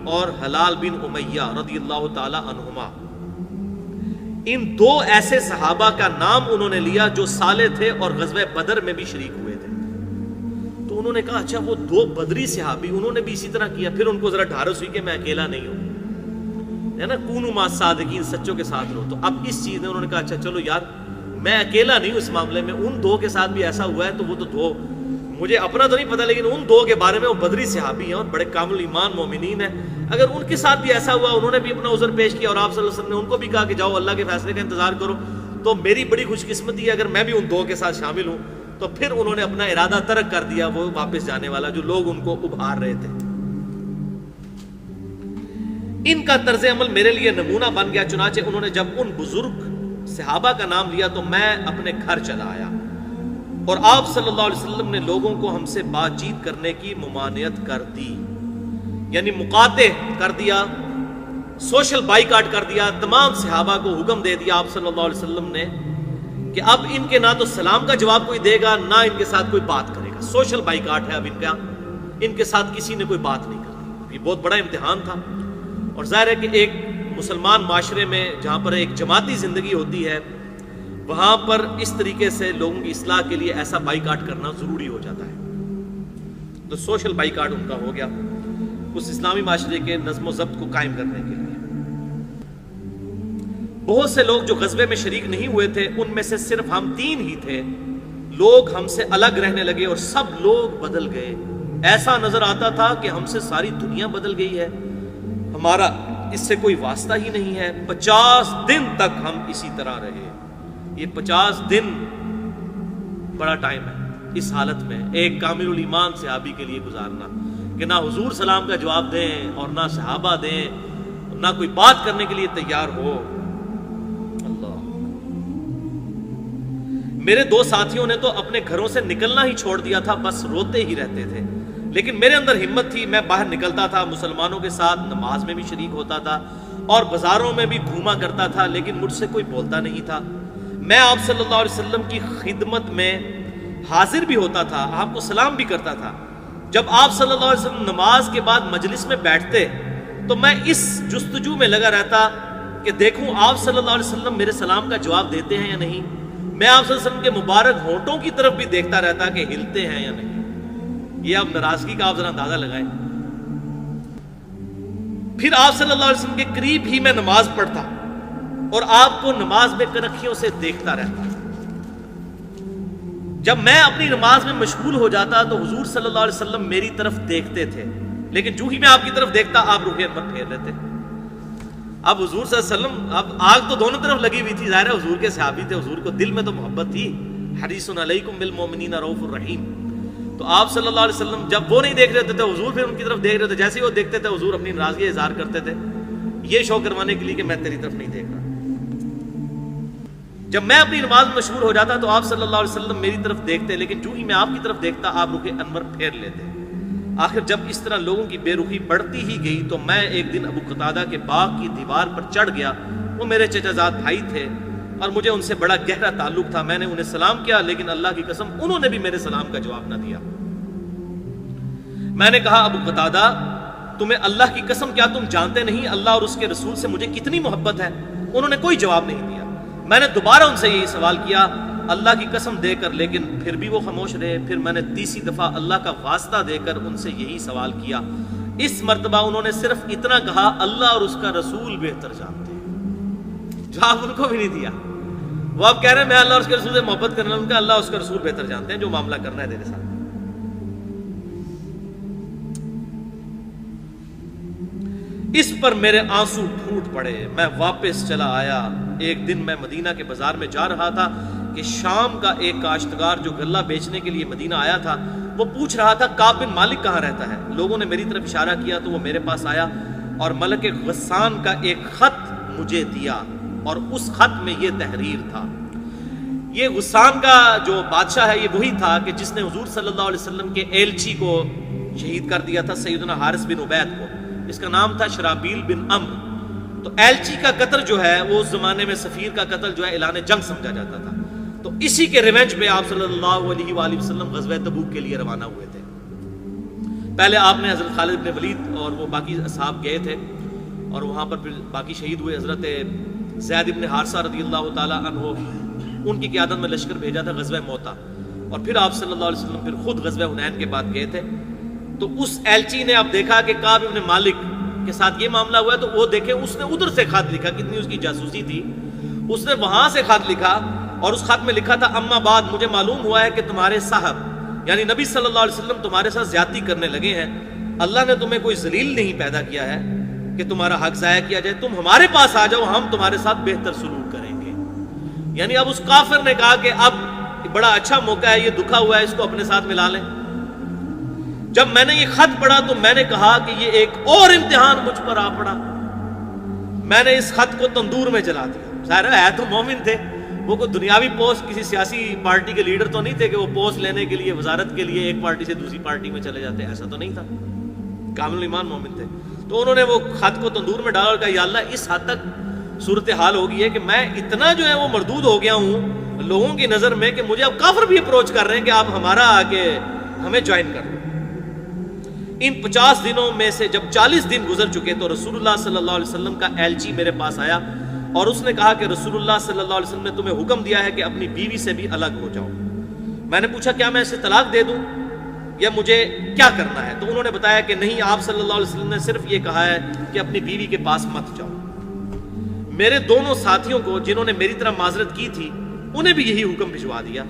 اور حلال بن امیہ رضی اللہ تعالی عنہما، ان دو ایسے صحابہ کا نام انہوں نے لیا جو سالے تھے اور غزوہ بدر میں بھی شریک ہوئے تھے۔ تو انہوں نے کہا اچھا وہ دو بدری صحابی انہوں نے بھی اسی طرح کیا۔ پھر ان کو ذرا ڈھارس ہوئی کہ میں اکیلا نہیں ہوں، ہے نا، کونوا مع الصادقین، سچوں کے ساتھ رہو۔ تو اب اس چیز نے انہوں نے کہا اچھا چلو یار میں اکیلا نہیں ہوں اس معاملے میں، ان دو کے ساتھ بھی ایسا ہوا ہے تو وہ تو دو، مجھے اپنا تو نہیں پتا لیکن ان دو کے بارے میں وہ بدری صحابی ہیں اور بڑے کامل ایمان مومنین ہیں، اگر ان کے ساتھ بھی ایسا ہوا، انہوں نے بھی اپنا عذر پیش کیا اور آپ صلی اللہ علیہ وسلم نے ان کو بھی کہا کہ جاؤ اللہ کے فیصلے کا انتظار کرو، تو میری بڑی خوش قسمتی ہے اگر میں بھی ان دو کے ساتھ شامل ہوں۔ تو پھر انہوں نے اپنا ارادہ ترک کر دیا، وہ واپس جانے والا جو لوگ ان کو ابھار رہے تھے۔ ان کا طرز عمل میرے لیے نمونہ بن گیا، چنانچہ انہوں نے جب ان بزرگ صحابہ کا نام لیا تو میں اپنے گھر چلا آیا، اور آپ صلی اللہ علیہ وسلم نے لوگوں کو ہم سے بات چیت کرنے کی ممانعت کر دی، یعنی مقاطع کر دیا، سوشل بائیکاٹ کر دیا، تمام صحابہ کو حکم دے دیا آپ صلی اللہ علیہ وسلم نے کہ اب ان کے نہ تو سلام کا جواب کوئی دے گا نہ ان کے ساتھ کوئی بات کرے گا، سوشل بائیکاٹ ہے اب ان کا، ان کے ساتھ کسی نے کوئی بات نہیں کرنی۔ یہ بہت بڑا امتحان تھا، اور ظاہر ہے کہ ایک مسلمان معاشرے میں جہاں پر ایک جماعتی زندگی ہوتی ہے وہاں پر اس طریقے سے لوگوں کی اصلاح کے لیے ایسا بائیکاٹ کرنا ضروری ہو جاتا ہے۔ تو سوشل بائیکاٹ ان کا ہو گیا اس اسلامی معاشرے کے نظم و ضبط کو قائم کرنے کے لیے۔ بہت سے لوگ جو غزوے میں شریک نہیں ہوئے تھے ان میں سے صرف ہم 3 ہی تھے، لوگ ہم سے الگ رہنے لگے اور سب لوگ بدل گئے، ایسا نظر آتا تھا کہ ہم سے ساری دنیا بدل گئی ہے، ہمارا اس سے کوئی واسطہ ہی نہیں ہے۔ 50 دن تک ہم اسی طرح رہے۔ یہ 50 دن بڑا ٹائم ہے اس حالت میں ایک کامل الایمان صحابی کے لیے گزارنا، کہ نہ حضور سلام کا جواب دیں اور نہ صحابہ دیں، نہ کوئی بات کرنے کے لیے تیار ہو۔ اللہ، میرے 2 ساتھیوں نے تو اپنے گھروں سے نکلنا ہی چھوڑ دیا تھا، بس روتے ہی رہتے تھے، لیکن میرے اندر ہمت تھی، میں باہر نکلتا تھا، مسلمانوں کے ساتھ نماز میں بھی شریک ہوتا تھا اور بازاروں میں بھی گھوما کرتا تھا، لیکن مجھ سے کوئی بولتا نہیں تھا۔ میں آپ صلی اللہ علیہ وسلم کی خدمت میں حاضر بھی ہوتا تھا، آپ کو سلام بھی کرتا تھا۔ جب آپ صلی اللہ علیہ وسلم نماز کے بعد مجلس میں بیٹھتے تو میں اس جستجو میں لگا رہتا کہ دیکھوں آپ صلی اللہ علیہ وسلم میرے سلام کا جواب دیتے ہیں یا نہیں، میں آپ صلی اللہ علیہ وسلم کے مبارک ہونٹوں کی طرف بھی دیکھتا رہتا کہ ہلتے ہیں یا نہیں۔ یہ اب ناراضگی کا آپ ذرا اندازہ لگائیں۔ پھر آپ صلی اللہ علیہ وسلم کے قریب ہی میں نماز پڑھتا اور آپ کو نماز میں کنکھیوں سے دیکھتا رہتا۔ جب میں اپنی نماز میں مشغول ہو جاتا تو حضور صلی اللہ علیہ وسلم میری طرف دیکھتے تھے، لیکن جو ہی میں آپ کی طرف دیکھتا آپ رخ انور پھیر لیتے۔ اب حضور صلی اللہ علیہ وسلم، اب آگ تو دونوں طرف لگی ہوئی تھی، ظاہر ہے حضور کے صحابی تھے، حضور کو دل میں تو محبت تھی، حریص علیکم بالمؤمنین رؤوف الرحیم۔ تو آپ صلی اللہ علیہ وسلم جب وہ نہیں دیکھ رہے تھے حضور پھر ان کی طرف دیکھ رہے تھے، جیسے ہی وہ دیکھتے تھے حضور اپنی ناراضگی اظہار کرتے تھے، یہ شو کروانے کے لیے کہ میں تیری طرف نہیں دیکھ رہا۔ جب میں اپنی نماز میں مشغول ہو جاتا تو آپ صلی اللہ علیہ وسلم میری طرف دیکھتے، لیکن جو ہی میں آپ کی طرف دیکھتا آپ رخ انور پھیر لیتے۔ آخر جب اس طرح لوگوں کی بے رخی بڑھتی ہی گئی تو میں ایک دن ابو قتادہ کے باغ کی دیوار پر چڑھ گیا، وہ میرے چچا زاد بھائی تھے اور مجھے ان سے بڑا گہرا تعلق تھا۔ میں نے انہیں سلام کیا، لیکن اللہ کی قسم انہوں نے بھی میرے سلام کا جواب نہ دیا۔ میں نے کہا ابو قتادہ تمہیں اللہ کی قسم کیا تم جانتے نہیں اللہ اور اس کے رسول سے مجھے کتنی محبت ہے؟ انہوں نے کوئی جواب نہیں دیا۔ میں نے دوبارہ ان سے یہی سوال کیا اللہ کی قسم دے کر، لیکن پھر بھی وہ خاموش رہے۔ پھر میں نے تیسری دفعہ اللہ کا واسطہ دے کر ان سے یہی سوال کیا۔ اس مرتبہ انہوں نے صرف اتنا کہا اللہ اور اس کا رسول بہتر جانتے ہیں۔ جواب ان کو بھی نہیں دیا۔ وہ اب کہہ رہے ہیں میں اللہ اور اس کے رسول سے محبت کرنا، ان کا اللہ اور اس کا رسول بہتر جانتے ہیں جو معاملہ کرنا ہے تیرے ساتھ۔ اس پر میرے آنسو پھوٹ پڑے، میں واپس چلا آیا۔ ایک دن میں مدینہ کے بازار میں جا رہا تھا کہ شام کا ایک کاشتکار جو غلہ بیچنے کے لیے مدینہ آیا تھا وہ پوچھ رہا تھا کعب بن مالک کہاں رہتا ہے؟ لوگوں نے میری طرف اشارہ کیا تو وہ میرے پاس آیا اور ملک غسان کا ایک خط مجھے دیا، اور اس خط میں یہ تحریر تھا۔ یہ غسان کا جو بادشاہ ہے یہ وہی تھا کہ جس نے حضور صلی اللہ علیہ وسلم کے ایلچی کو شہید کر دیا تھا، سیدنا حارث بن عبید کو۔ اس کا نام تھا شرابیل بن عمرو۔ تو ایلچی کا قتل جو ہے وہ اس زمانے میں سفیر کا قتل جو ہے اعلان جنگ سمجھا جاتا تھا۔ تو اسی کے ریونج پہ آپ صلی اللہ علیہ وآلہ وسلم غزوہ تبوک کے لیے روانہ ہوئے تھے. پہلے آپ نے حضرت خالد بن ولید اور وہ باقی اصحاب گئے تھے اور وہاں پر پھر باقی شہید ہوئے. حضرت زید بن حارثہ رضی اللہ تعالی عنہ ان کی قیادت میں لشکر بھیجا تھا غزوہ موتا, اور پھر آپ صلی اللہ علیہ وسلم پھر خود غزوہ حنین کے بعد گئے تھے. تو اس ایلچی نے اب دیکھا کہ کعب بن مالک کے ساتھ یہ معاملہ ہوا ہے, تو وہ دیکھیں اس نے ادھر سے خط لکھا, کتنی اس کی جاسوسی تھی, اس نے وہاں سے خط لکھا اور اس خط میں لکھا تھا اما بعد مجھے معلوم ہوا ہے کہ تمہارے صاحب یعنی نبی صلی اللہ علیہ وسلم تمہارے ساتھ زیادتی کرنے لگے ہیں. اللہ نے تمہیں کوئی ذلیل نہیں پیدا کیا ہے کہ تمہارا حق ضائع کیا جائے, تم ہمارے پاس آ جاؤ, ہم تمہارے ساتھ بہتر سلوک کریں گے. یعنی اب اس کافر نے کہا کہ اب بڑا اچھا موقع ہے, یہ دکھا ہوا ہے, اس کو اپنے ساتھ ملا لیں. جب میں نے یہ خط پڑھا تو میں نے کہا کہ یہ ایک اور امتحان مجھ پر آ پڑا. میں نے اس خط کو تندور میں جلا دیا. ظاہر ہے تو مومن تھے, وہ کوئی دنیاوی پوسٹ کسی سیاسی پارٹی کے لیڈر تو نہیں تھے کہ وہ پوسٹ لینے کے لیے وزارت کے لیے ایک پارٹی سے دوسری پارٹی میں چلے جاتے, ایسا تو نہیں تھا. کامل ایمان مومن تھے. تو انہوں نے وہ خط کو تندور میں ڈالا اور کہا یا اللہ اس حد تک صورتحال ہو گئی ہے کہ میں اتنا جو ہے وہ مردود ہو گیا ہوں لوگوں کی نظر میں کہ مجھے اب کافر بھی اپروچ کر رہے ہیں کہ آپ ہمارا آگے ہمیں جوائن کر لو. ان 50 دنوں میں سے جب 40 دن گزر چکے تو رسول اللہ صلی اللہ علیہ وسلم کا ایلچی میرے پاس آیا اور اس نے کہا کہ رسول اللہ صلی اللہ علیہ وسلم نے تمہیں حکم دیا ہے کہ اپنی بیوی سے بھی الگ ہو جاؤ. میں نے پوچھا کیا میں اسے طلاق دے دوں یا مجھے کیا کرنا ہے؟ تو انہوں نے بتایا کہ نہیں, آپ صلی اللہ علیہ وسلم نے صرف یہ کہا ہے کہ اپنی بیوی کے پاس مت جاؤ. میرے دونوں ساتھیوں کو جنہوں نے میری طرح معذرت کی تھی انہیں بھی یہی حکم بھجوا دیا.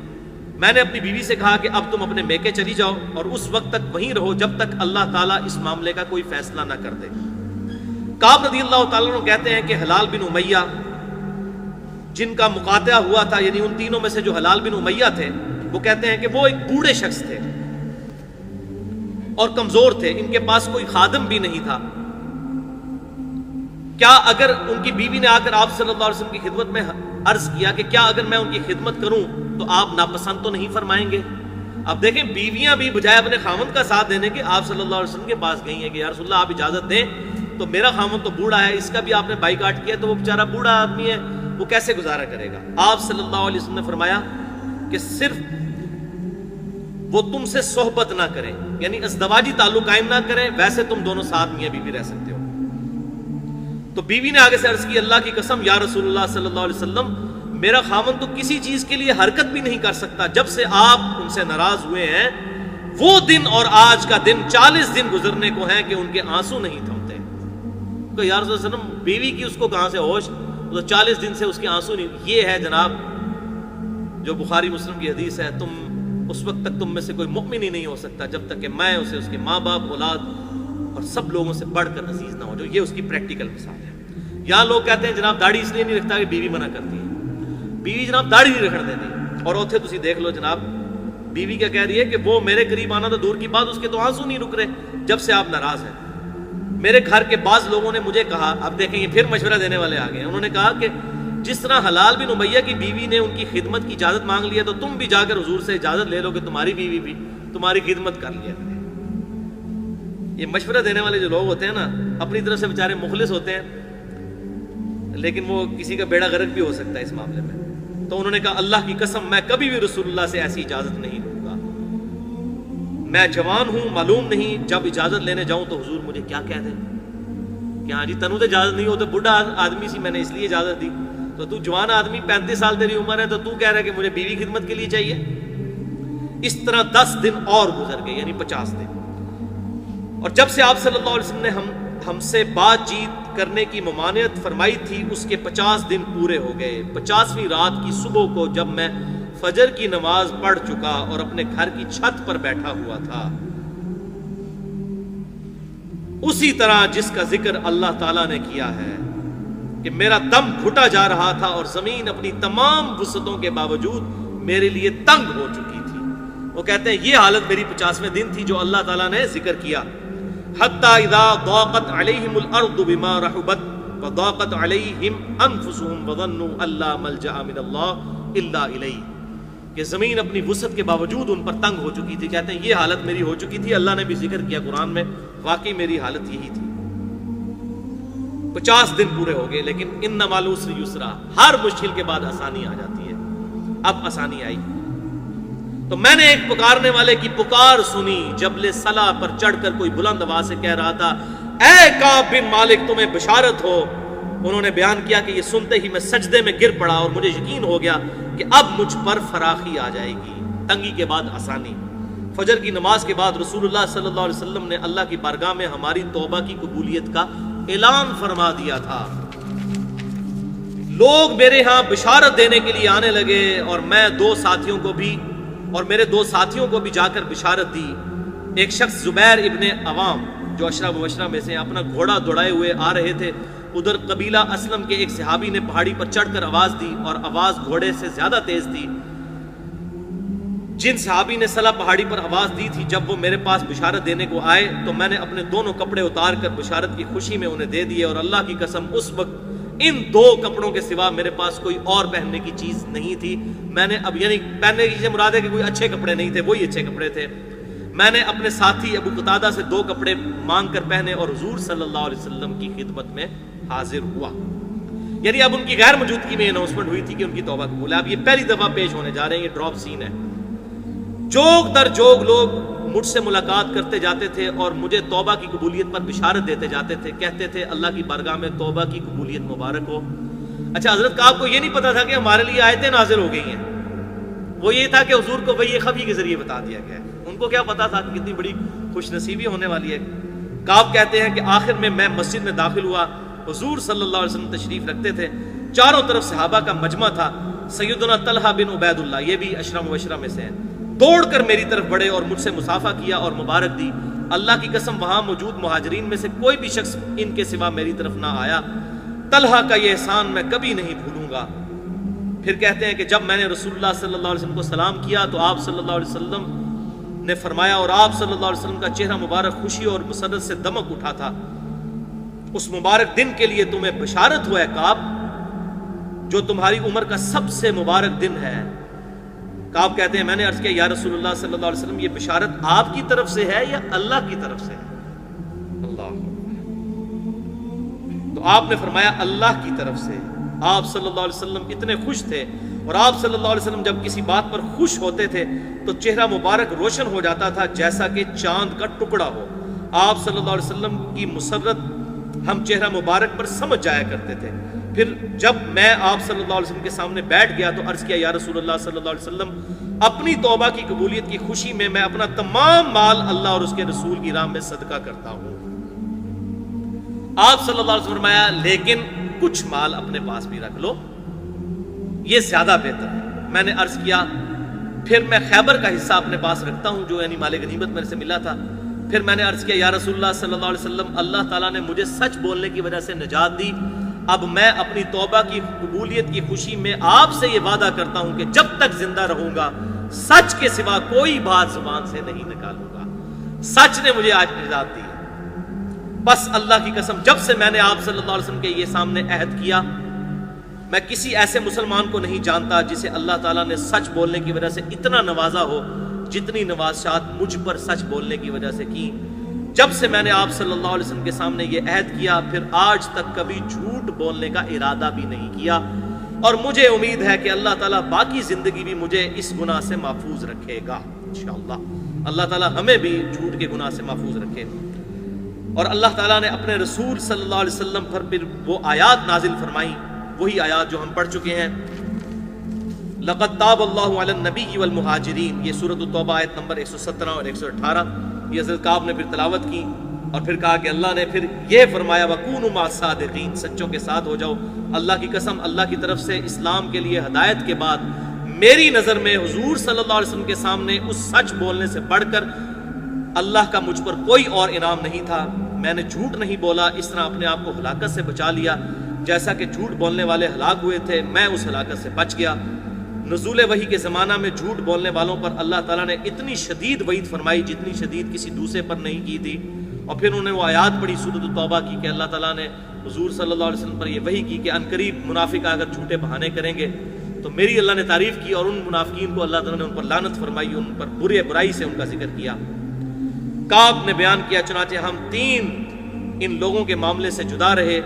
میں نے اپنی بیوی سے کہا کہ اب تم اپنے میکے چلی جاؤ اور اس وقت تک وہیں رہو جب تک اللہ تعالیٰ اس معاملے کا کوئی فیصلہ نہ کر دے. کعب رضی اللہ تعالیٰ عنہ کہتے ہیں کہ حلال بن امیہ جن کا مقاطعہ ہوا تھا, یعنی ان تینوں میں سے جو حلال بن امیہ تھے, وہ کہتے ہیں کہ وہ ایک بوڑھے شخص تھے اور کمزور تھے, ان کے پاس کوئی خادم بھی نہیں تھا. کیا اگر ان کی بیوی نے آ کر آپ صلی اللہ علیہ وسلم کی خدمت میں عرض کیا کہ کیا اگر میں ان کی خدمت کروں تو آپ ناپسند تو نہیں فرمائیں گے؟ اب دیکھیں بیویاں بھی بجائے اپنے خامند کا ساتھ دینے کے آپ صلی اللہ علیہ وسلم کے پاس گئی ہیں کہ یا رسول اللہ آپ اجازت دیں, تو میرا خامند تو بوڑھا ہے, اس کا بھی آپ نے بائیکاٹ کیا, تو وہ بیچارہ بوڑھا آدمی ہے, وہ کیسے گزارا کرے گا؟ آپ صلی اللہ علیہ وسلم نے فرمایا کہ صرف وہ تم سے صحبت نہ کریں, یعنی ازدواجی تعلق قائم نہ کریں, ویسے تم دونوں ساتھ میاں بیوی رہ سکتے ہو. تو بیوی نے آگے سے عرض کی اللہ کی قسم یا رسول اللہ صلی اللہ علیہ وسلم میرا خامن تو کسی چیز کے لیے حرکت بھی نہیں کر سکتا جب سے آپ ان سے ناراض ہوئے ہیں. وہ دن اور آج کا دن 40 دن گزرنے کو ہیں کہ ان کے آنسو نہیں تھمتے. تو یا رسول اللہ صلی اللہ علیہ وسلم بیوی کی اس کو کہاں سے ہوش, تو 40 دن سے اس کے آنسو نہیں. یہ ہے جناب جو بخاری مسلم کی حدیث ہے, تم اس وقت تک تم میں سے کوئی مؤمن ہی نہیں ہو سکتا جب تک کہ میں اسے اس کے ماں باپ اولاد اور سب لوگوں سے بڑھ کر عزیز نہ ہو جاؤ. یہ اس کی پریکٹیکل مثال ہے. یہاں لوگ کہتے ہیں جناب داڑھی اس لیے نہیں رکھتا کہ بیوی منع کرتی ہے. بیوی جناب داڑھی نہیں رکھنے دیتی, اور اوتھے تسی دیکھ لو جناب بیوی کیا کہہ رہی ہے کہ وہ میرے قریب آنا تو دور کی بات, اس کے تو آنسو نہیں رک رہے جب سے آپ ناراض ہیں. میرے گھر کے بعض لوگوں نے مجھے کہا, اب دیکھیں یہ پھر مشورہ دینے والے آ گئے, انہوں نے کہا کہ جس طرح حلال بن امیہ کی بیوی نے ان کی خدمت کی اجازت مانگ لی ہے تو تم بھی جا کر حضور سے اجازت لے لو کہ تمہاری بیوی بھی تمہاری خدمت کر لیا کرے. یہ مشورہ دینے والے جو لوگ ہوتے ہیں نا, اپنی طرف سے بیچارے مخلص ہوتے ہیں لیکن وہ کسی کا بیڑا غرق بھی ہو سکتا ہے اس معاملے میں. تو انہوں نے کہا اللہ کی قسم میں کبھی بھی رسول اللہ سے ایسی اجازت نہیں لوں گا. میں جوان ہوں, معلوم نہیں جب اجازت لینے جاؤں تو حضور مجھے کیا کہہ دیں کہ ہاں جی تنو تو اجازت نہیں ہو, تو بڑھا آدمی سی میں نے اس لیے اجازت دی, تو جوان آدمی 35 سال تیری عمر ہے تو کہہ رہا ہے کہ مجھے بیوی خدمت کے لیے چاہیے. اس طرح 10 دن اور گزر گئے, یعنی 50 دن. اور جب سے آپ صلی اللہ علیہ وسلم نے ہم سے بات چیت کرنے کی ممانعت فرمائی تھی اس کے 50 دن پورے ہو گئے. 50ویں رات کی صبح کو جب میں فجر کی نماز پڑھ چکا اور اپنے گھر کی چھت پر بیٹھا ہوا تھا, اسی طرح جس کا ذکر اللہ تعالیٰ نے کیا ہے کہ میرا دم گھٹا جا رہا تھا اور زمین اپنی تمام وسعتوں کے باوجود میرے لیے تنگ ہو چکی تھی. وہ کہتے ہیں یہ حالت میری 50ویں دن تھی جو اللہ تعالیٰ نے ذکر کیا. حتی اذا ضاقت علیہم الارض بما رحبت وضاقت علیہم انفسهم وظنوا ان لا ملجأ من اللہ الا الیہ, کہ زمین اپنی وسعت کے باوجود ان پر تنگ ہو چکی تھی. کہتے ہیں یہ حالت میری ہو چکی تھی, اللہ نے بھی ذکر کیا قرآن میں, واقعی میری حالت یہی تھی. 50 دن پورے ہو گئے, لیکن ان مع العسر یسرا, ہر مشکل کے بعد آسانی آ جاتی ہے. اب آسانی آئی۔ تو میں نے ایک پکارنے والے کی پکار سنی، جبل صلا پر چڑھ کر کوئی بلند آواز سے کہہ رہا تھا، اے کعب بن مالک تمہیں بشارت ہو۔ انہوں نے بیان کیا کہ یہ سنتے ہی میں سجدے میں گر پڑا اور مجھے یقین ہو گیا کہ اب مجھ پر فراخی آ جائے گی، تنگی کے بعد آسانی۔ فجر کی نماز کے بعد رسول اللہ صلی اللہ علیہ وسلم نے اللہ کی بارگاہ میں ہماری توبہ کی قبولیت کا اعلان فرما دیا تھا۔ لوگ میرے ہاں بشارت دینے کے لیے آنے لگے اور میں میرے دو ساتھیوں کو بھی جا کر بشارت دی۔ ایک شخص زبیر ابن عوام جو اشرا مبشرہ میں سے اپنا گھوڑا دوڑائے ہوئے آ رہے تھے، ادھر قبیلہ اسلم کے ایک صحابی نے پہاڑی پر چڑھ کر آواز دی اور آواز گھوڑے سے زیادہ تیز تھی۔ جن صحابی نے صلا پہاڑی پر آواز دی تھی، جب وہ میرے پاس بشارت دینے کو آئے تو میں نے اپنے دونوں کپڑے اتار کر بشارت کی خوشی میں انہیں دے دیے، اور اللہ کی قسم اس وقت ان دو کپڑوں کے سوا میرے پاس کوئی اور پہننے کی چیز نہیں تھی۔ میں نے پہننے کی چیز مراد ہے کہ کوئی اچھے کپڑے نہیں تھے، وہی اچھے کپڑے تھے۔ میں نے اپنے ساتھی ابو قتادہ سے 2 کپڑے مانگ کر پہنے اور حضور صلی اللہ علیہ وسلم کی خدمت میں حاضر ہوا۔ یعنی اب ان کی غیر موجودگی میں اناؤنسمنٹ ہوئی تھی کہ ان کی توبہ قبول ہے۔ اب یہ پہلی دفعہ پیش ہونے جا رہے ہیں، یہ ڈراپ سین ہے۔ جوگ در جوگ لوگ مجھ سے ملاقات کرتے جاتے تھے اور مجھے توبہ کی قبولیت پر بشارت دیتے جاتے تھے، کہتے تھے اللہ کی بارگاہ میں توبہ کی قبولیت مبارک ہو۔ اچھا، حضرت کا آپ کو یہ نہیں پتا تھا کہ ہمارے لیے آیتیں نازل ہو گئی ہیں، وہ یہ تھا کہ حضور کو وحی خفی کے ذریعے بتا دیا گیا ہے۔ ان کو کیا پتا تھا کہ کتنی بڑی خوش نصیبی ہونے والی ہے۔ کعب کہتے ہیں کہ آخر میں مسجد میں داخل ہوا، حضور صلی اللہ علیہ وسلم تشریف رکھتے تھے، چاروں طرف صحابہ کا مجمع تھا۔ سیدنا طلحہ بن عبید اللہ، یہ بھی اشرا مبشرہ میں سے ہیں، دوڑ کر میری طرف بڑھے اور مجھ سے مصافحہ کیا اور مبارک دی۔ اللہ کی قسم وہاں موجود مہاجرین میں سے کوئی بھی شخص ان کے سوا میری طرف نہ آیا۔ طلحہ کا یہ احسان میں کبھی نہیں بھولوں گا۔ پھر کہتے ہیں کہ جب میں نے رسول اللہ صلی اللہ علیہ وسلم کو سلام کیا تو آپ صلی اللہ علیہ وسلم نے فرمایا، اور آپ صلی اللہ علیہ وسلم کا چہرہ مبارک خوشی اور مسرت سے دمک اٹھا تھا، اس مبارک دن کے لیے تمہیں بشارت ہوا ہے کعب، جو تمہاری عمر کا سب سے مبارک دن ہے۔ کعب کہتے ہیں میں نے عرض کیا یا رسول اللہ صلی اللہ علیہ وسلم، یہ بشارت آپ کی طرف سے ہے یا اللہ کی طرف سے ہے؟ اللہ، تو آپ نے فرمایا اللہ کی طرف سے۔ آپ صلی اللہ علیہ وسلم اتنے خوش تھے، اور آپ صلی اللہ علیہ وسلم جب کسی بات پر خوش ہوتے تھے تو چہرہ مبارک روشن ہو جاتا تھا جیسا کہ چاند کا ٹکڑا ہو۔ آپ صلی اللہ علیہ وسلم کی مسرت ہم چہرہ مبارک پر سمجھ جایا کرتے تھے۔ پھر جب میں آپ صلی اللہ علیہ وسلم کے سامنے بیٹھ گیا تو عرض کیا یا رسول اللہ صلی اللہ علیہ وسلم، اپنی توبہ کی قبولیت کی خوشی میں اپنا تمام مال اللہ اور اس کے رسول کی راہ میں صدقہ کرتا ہوں۔ آپ صلی اللہ علیہ وسلم فرمایا لیکن کچھ مال اپنے پاس بھی رکھ لو، یہ زیادہ بہتر ہے۔ میں نے عرض کیا پھر میں خیبر کا حصہ اپنے پاس رکھتا ہوں جو یعنی مال غنیمت میرے سے ملا تھا۔ پھر میں نے عرض کیا یا رسول اللہ صلی اللہ علیہ وسلم، اللہ تعالیٰ نے مجھے سچ بولنے کی وجہ سے نجات دی، اب میں اپنی توبہ کی قبولیت کی خوشی میں آپ سے یہ وعدہ کرتا ہوں کہ جب تک زندہ رہوں گا سچ کے سوا کوئی بات زبان سے نہیں نکالوں گا۔ سچ نے مجھے آج نجات دی۔ بس اللہ کی قسم جب سے میں نے آپ صلی اللہ علیہ وسلم کے یہ سامنے عہد کیا، میں کسی ایسے مسلمان کو نہیں جانتا جسے اللہ تعالیٰ نے سچ بولنے کی وجہ سے اتنا نوازا ہو جتنی نوازشات مجھ پر سچ بولنے کی وجہ سے کی۔ جب سے میں نے آپ صلی اللہ علیہ وسلم کے سامنے یہ عہد کیا، پھر آج تک کبھی جھوٹ بولنے کا ارادہ بھی نہیں کیا، اور مجھے امید ہے کہ اللہ تعالیٰ باقی زندگی بھی مجھے اس گناہ سے محفوظ رکھے گا انشاءاللہ۔ اللہ تعالیٰ ہمیں بھی جھوٹ کے گناہ سے محفوظ رکھے۔ اور اللہ تعالیٰ نے اپنے رسول صلی اللہ علیہ وسلم پر پھر وہ آیات نازل فرمائیں، وہی آیات جو ہم پڑھ چکے ہیں۔ لقد تاب اللہ علی النبی والمہاجرین، یہ سورۃ التوبہ آیت نمبر 117 اور 118، یہ حضرت کعب نے پھر تلاوت کی اور پھر کہا کہ اللہ نے پھر یہ فرمایا وَكُونُوا مَعَ الصَّادِقِينَ، سچوں کے ساتھ ہو جاؤ۔ اللہ کی قسم اللہ کی طرف سے اسلام کے لیے ہدایت کے بعد میری نظر میں حضور صلی اللہ علیہ وسلم کے سامنے اس سچ بولنے سے بڑھ کر اللہ کا مجھ پر کوئی اور انعام نہیں تھا۔ میں نے جھوٹ نہیں بولا، اس طرح اپنے آپ کو ہلاکت سے بچا لیا، جیسا کہ جھوٹ بولنے والے ہلاک ہوئے تھے میں اس ہلاکت سے بچ گیا۔ نزول وحی کے زمانہ میں جھوٹ بولنے والوں پر اللہ تعالیٰ نے اتنی شدید وعید فرمائی جتنی شدید کسی دوسرے پر نہیں کی تھی، اور پھر انہوں نے وہ آیات پڑھی سورۃ التوبہ کی کہ اللہ تعالیٰ نے حضور صلی اللہ علیہ وسلم پر یہ وحی کی کہ عنقریب منافق اگر جھوٹے بہانے کریں گے تو میری اللہ نے تعریف کی، اور ان منافقین کو اللہ تعالیٰ نے ان پر لعنت فرمائی، ان پر برائی سے ان کا ذکر کیا۔ کعب نے بیان کیا چنانچہ ہم 3 ان لوگوں کے معاملے سے جدا رہے،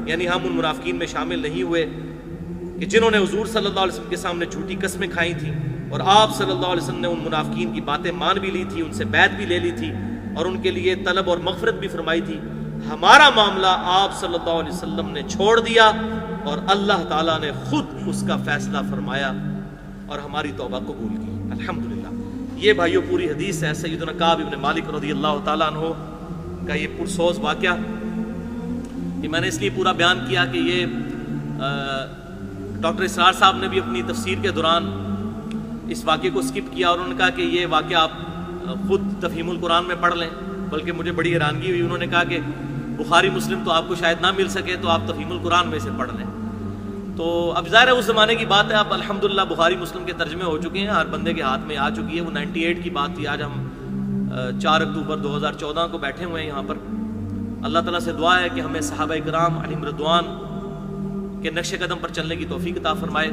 یعنی ہم ان منافقین میں شامل نہیں ہوئے۔ کہ جنہوں نے حضور صلی اللہ علیہ وسلم کے سامنے جھوٹی قسمیں کھائی تھیں اور آپ صلی اللہ علیہ وسلم نے ان منافقین کی باتیں مان بھی لی تھی، ان سے بیعت بھی لے لی تھی اور ان کے لیے طلب اور مغفرت بھی فرمائی تھی، ہمارا معاملہ آپ صلی اللہ علیہ وسلم نے چھوڑ دیا اور اللہ تعالیٰ نے خود اس کا فیصلہ فرمایا اور ہماری توبہ قبول کی، الحمدللہ۔ یہ بھائیو پوری حدیث ہے سیدنا کعب ابن مالک رضی اللہ تعالیٰ عنہ کا یہ پرسوز واقعہ۔ یہ میں نے اس لیے پورا بیان کیا کہ یہ ڈاکٹر اسرار صاحب نے بھی اپنی تفسیر کے دوران اس واقعے کو سکپ کیا اور انہوں نے کہا کہ یہ واقعہ آپ خود تفہیم القرآن میں پڑھ لیں، بلکہ مجھے بڑی حیرانگی ہوئی، انہوں نے کہا کہ بخاری مسلم تو آپ کو شاید نہ مل سکے تو آپ تفہیم القرآن میں سے پڑھ لیں۔ تو اب ظاہر ہے اس زمانے کی بات ہے، اب الحمدللہ بخاری مسلم کے ترجمے ہو چکے ہیں، ہر بندے کے ہاتھ میں آ چکی ہے۔ وہ 98 کی بات تھی، آج ہم 4 اکتوبر 2014 کو بیٹھے ہوئے ہیں یہاں پر۔ اللہ تعالیٰ سے دعا ہے کہ ہمیں صحابہ کرام علیہم رضوان کے نقش قدم پر چلنے کی توفیق عطا فرمائے۔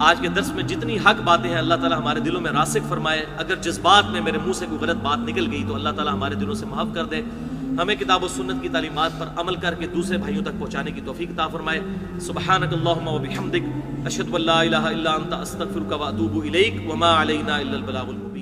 آج کے درس میں جتنی حق باتیں ہیں اللہ تعالیٰ ہمارے دلوں میں راسخ فرمائے۔ اگر جذبات میں میرے منہ سے کوئی غلط بات نکل گئی تو اللہ تعالیٰ ہمارے دلوں سے معاف کر دے، ہمیں کتاب و سنت کی تعلیمات پر عمل کر کے دوسرے بھائیوں تک پہنچانے کی توفیق عطا فرمائے۔ سبحانک اللہم و بحمدک، اشہد ان لا الہ الا انت، استغفرک و اتوب الیک، وما علینا الا البلاغ المبین۔